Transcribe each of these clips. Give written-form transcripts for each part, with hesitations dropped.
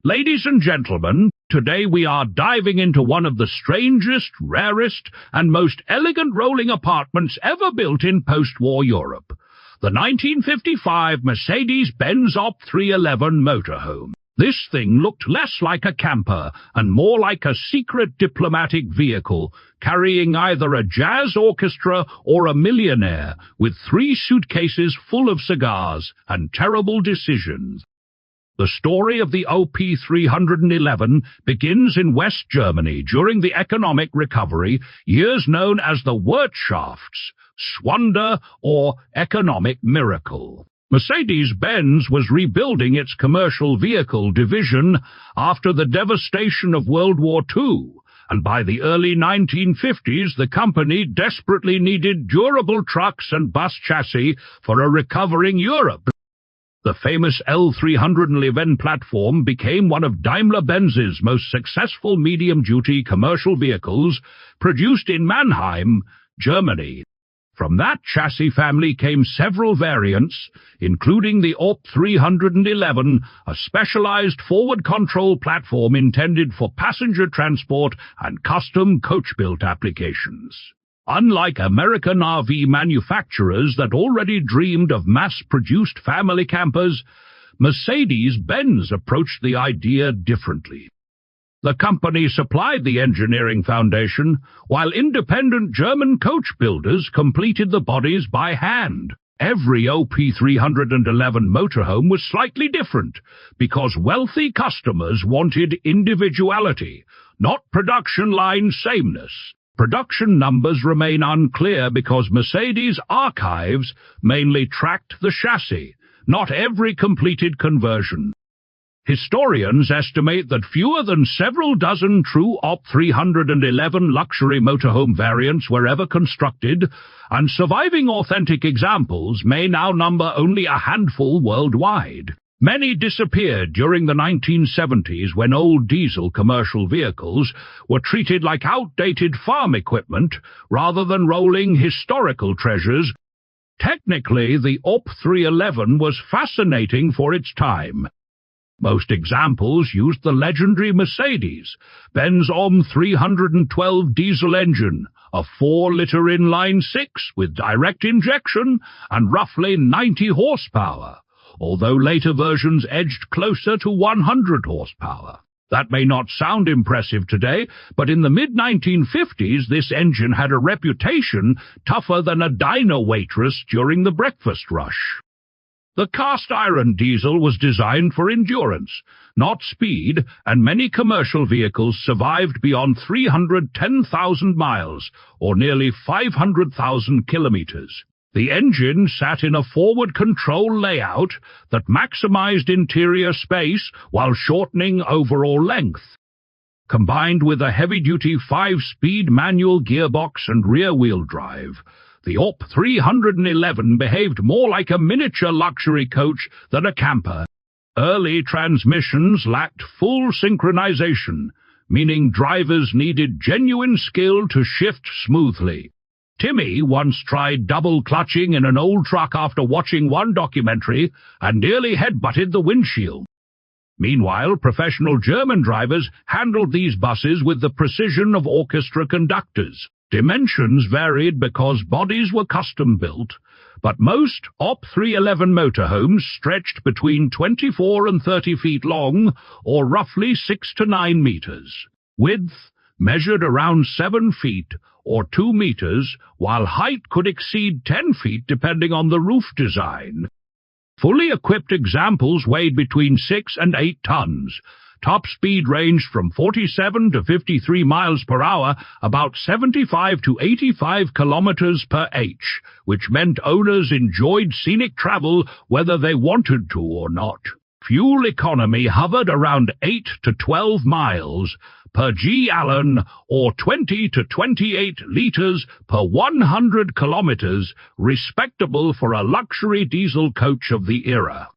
Ladies and gentlemen, today we are diving into one of the strangest, rarest, and most elegant rolling apartments ever built in post-war Europe, the 1955 Mercedes-Benz OP311 Motorhome. This thing looked less like a camper and more like a secret diplomatic vehicle, carrying either a jazz orchestra or a millionaire, with 3 suitcases full of cigars and terrible decisions. The story of the OP311 begins in West Germany during the economic recovery, years known as the Wirtschafts, Schwunder, or economic miracle. Mercedes-Benz was rebuilding its commercial vehicle division after the devastation of World War II, and by the early 1950s the company desperately needed durable trucks and bus chassis for a recovering Europe. The famous L311 platform became one of Daimler-Benz's most successful medium-duty commercial vehicles, produced in Mannheim, Germany. From that chassis family came several variants, including the OP311, a specialized forward control platform intended for passenger transport and custom coach-built applications. Unlike American RV manufacturers that already dreamed of mass-produced family campers, Mercedes-Benz approached the idea differently. The company supplied the engineering foundation, while independent German coach builders completed the bodies by hand. Every OP311 motorhome was slightly different, because wealthy customers wanted individuality, not production line sameness. Production numbers remain unclear because Mercedes archives mainly tracked the chassis, not every completed conversion. Historians estimate that fewer than several dozen true OP311 luxury motorhome variants were ever constructed, and surviving authentic examples may now number only a handful worldwide. Many disappeared during the 1970s when old diesel commercial vehicles were treated like outdated farm equipment rather than rolling historical treasures. Technically, the OP311 was fascinating for its time. Most examples used the legendary Mercedes-Benz OP311 diesel engine, a 4-liter inline-6 with direct injection and roughly 90 horsepower. Although later versions edged closer to 100 horsepower. That may not sound impressive today, but in the mid-1950s this engine had a reputation tougher than a diner waitress during the breakfast rush. The cast-iron diesel was designed for endurance, not speed, and many commercial vehicles survived beyond 310,000 miles, or nearly 500,000 kilometers. The engine sat in a forward control layout that maximized interior space while shortening overall length. Combined with a heavy-duty 5-speed manual gearbox and rear-wheel drive, the OP311 behaved more like a miniature luxury coach than a camper. Early transmissions lacked full synchronization, meaning drivers needed genuine skill to shift smoothly. Timmy once tried double-clutching in an old truck after watching one documentary and nearly headbutted the windshield. Meanwhile, professional German drivers handled these buses with the precision of orchestra conductors. Dimensions varied because bodies were custom-built, but most OP311 motorhomes stretched between 24 and 30 feet long, or roughly 6 to 9 meters. Width measured around 7 feet, or 2 meters, while height could exceed 10 feet depending on the roof design. Fully equipped examples weighed between 6 and 8 tons. Top speed ranged from 47 to 53 miles per hour, about 75 to 85 kilometers per h, which meant owners enjoyed scenic travel whether they wanted to or not. Fuel economy hovered around 8 to 12 miles per gallon, or 20 to 28 liters per 100 kilometers, respectable for a luxury diesel coach of the era.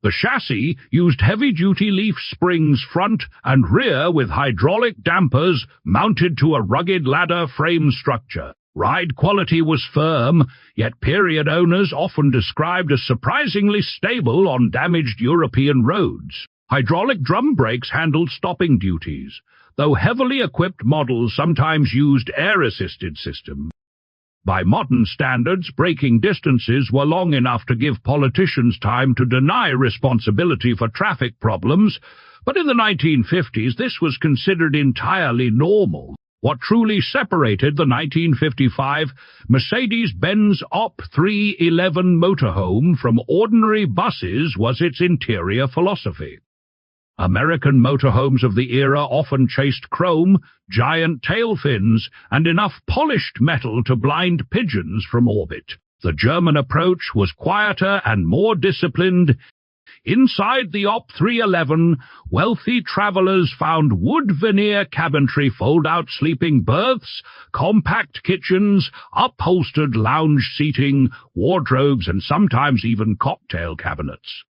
The chassis used heavy-duty leaf springs front and rear with hydraulic dampers mounted to a rugged ladder frame structure. Ride quality was firm, yet period owners often described as surprisingly stable on damaged European roads. Hydraulic drum brakes handled stopping duties, though heavily equipped models sometimes used air-assisted systems. By modern standards, braking distances were long enough to give politicians time to deny responsibility for traffic problems, but in the 1950s this was considered entirely normal. What truly separated the 1955 Mercedes-Benz OP311 Motorhome from ordinary buses was its interior philosophy. American motorhomes of the era often chased chrome, giant tail fins, and enough polished metal to blind pigeons from orbit. The German approach was quieter and more disciplined. Inside the OP311, wealthy travelers found wood veneer cabinetry, fold-out sleeping berths, compact kitchens, upholstered lounge seating, wardrobes, and sometimes even cocktail cabinets.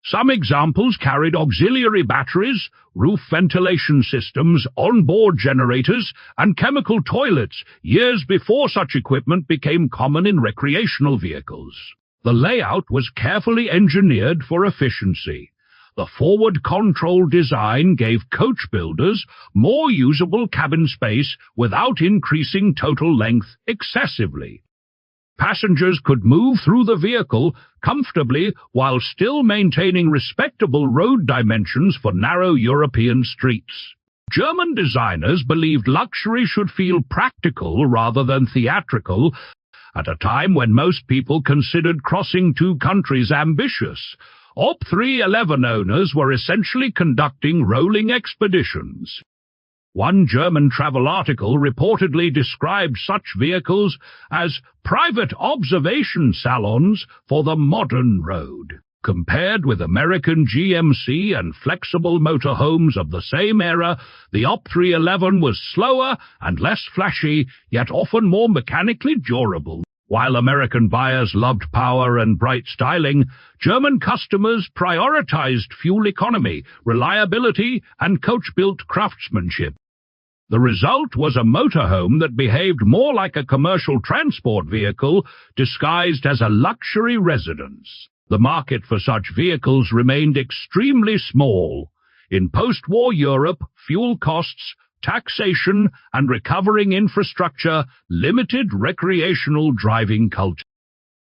Some examples carried auxiliary batteries, roof ventilation systems, onboard generators, and chemical toilets years before such equipment became common in recreational vehicles. The layout was carefully engineered for efficiency. The forward control design gave coach builders more usable cabin space without increasing total length excessively. Passengers could move through the vehicle comfortably while still maintaining respectable road dimensions for narrow European streets. German designers believed luxury should feel practical rather than theatrical, at a time when most people considered crossing two countries ambitious. OP311 owners were essentially conducting rolling expeditions. One German travel article reportedly described such vehicles as private observation salons for the modern road. Compared with American GMC and flexible motorhomes of the same era, the OP311 was slower and less flashy, yet often more mechanically durable. While American buyers loved power and bright styling, German customers prioritized fuel economy, reliability, and coach-built craftsmanship. The result was a motorhome that behaved more like a commercial transport vehicle disguised as a luxury residence. The market for such vehicles remained extremely small. In post-war Europe, fuel costs, taxation, and recovering infrastructure limited recreational driving culture.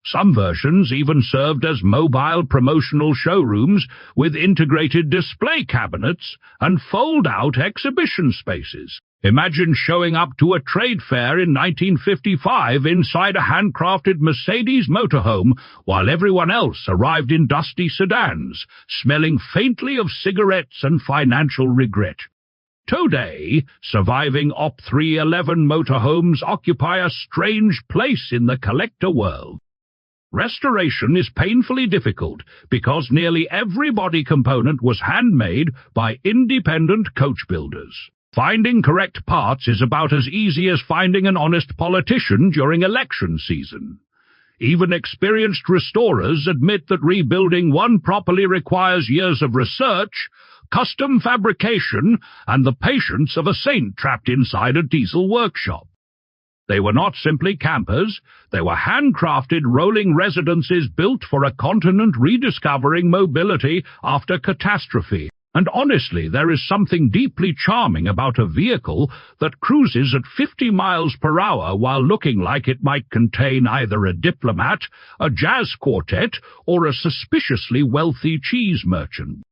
Some versions even served as mobile promotional showrooms with integrated display cabinets and fold-out exhibition spaces. Imagine showing up to a trade fair in 1955 inside a handcrafted Mercedes motorhome while everyone else arrived in dusty sedans, smelling faintly of cigarettes and financial regret. Today, surviving OP311 motorhomes occupy a strange place in the collector world. Restoration is painfully difficult because nearly every body component was handmade by independent coach builders. Finding correct parts is about as easy as finding an honest politician during election season. Even experienced restorers admit that rebuilding one properly requires years of research, custom fabrication, and the patience of a saint trapped inside a diesel workshop. They were not simply campers, they were handcrafted rolling residences built for a continent rediscovering mobility after catastrophe. And honestly, there is something deeply charming about a vehicle that cruises at 50 miles per hour while looking like it might contain either a diplomat, a jazz quartet, or a suspiciously wealthy cheese merchant.